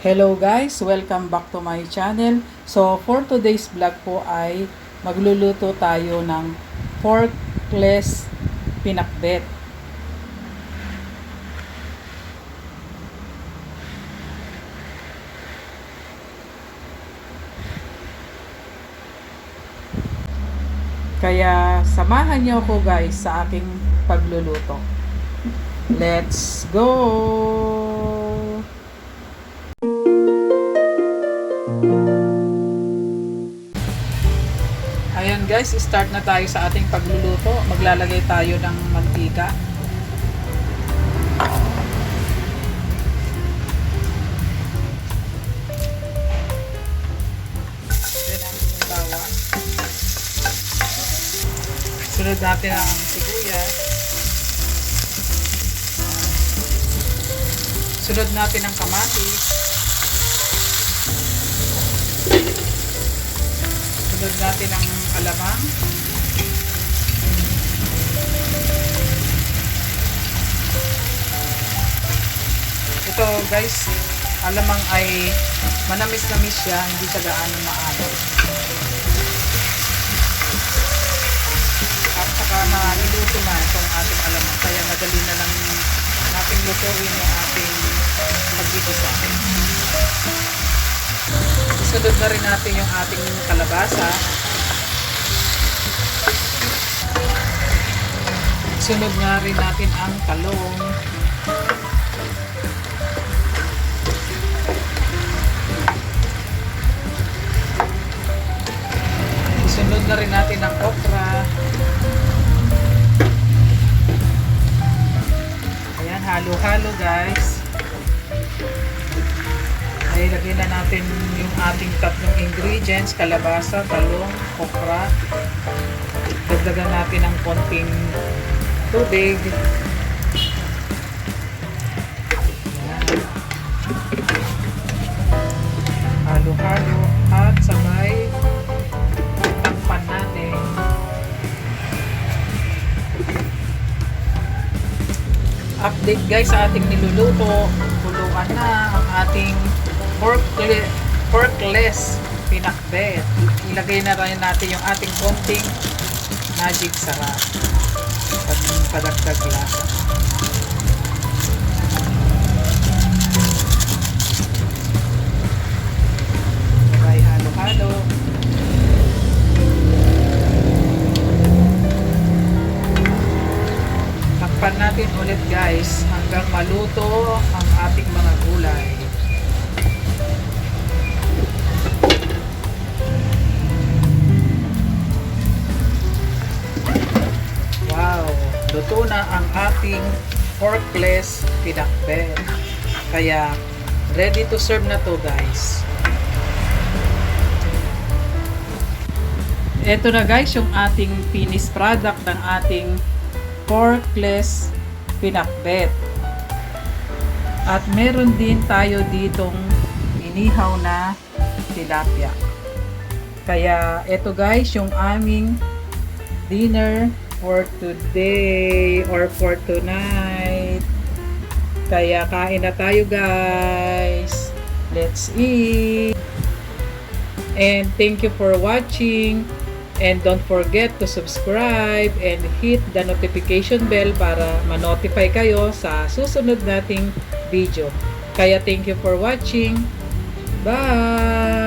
Hello guys! Welcome back to my channel. So for today's vlog po ay magluluto tayo ng porkless pinakbet. Kaya samahan niyo ako guys sa aking pagluluto. Let's go! Ayan guys, start na tayo sa ating pagluluto. Maglalagay tayo ng mantika. Then ang bawang. Sunod natin ang sibuyas. Sunod natin ang kamatis. Sunod natin ang alamang. Ito guys, alamang ay manamis-namis siya, hindi siya gaano maalat. At saka naliluto na itong ating alamang, kaya madali na lang nating lutuin yung ating paggigisa. Isunod na rin natin yung ating kalabasa. Sunod na rin natin ang talong. Sunod na rin natin ang okra. Ayan, halo-halo guys. Ay, lagyan na natin yung ating tatlong ingredients, kalabasa, talong, okra. Dagdagan natin ng konting tubig. Ayan. Halo-halo at sabay takpan natin. Update guys sa ating niluluto. Kuluan na ang ating porkless pinakbet. Ilagay na rin natin yung ating konting magic sarap. Padagdag lasa. Sabay halo-halo. Takpan natin ulit guys hanggang maluto ang ating mga gulay. Wow! Luto na ang ating porkless pinakbet. Kaya ready to serve na to guys. Ito na guys yung ating finished product ng ating porkless pinakbet. At meron din tayo ditong inihaw na tilapia. Kaya ito guys yung aming dinner for today or for tonight. Kaya kain na tayo guys. Let's eat. And thank you for watching. And don't forget to subscribe and hit the notification bell para ma-notify kayo sa susunod nating video. Kaya thank you for watching. Bye!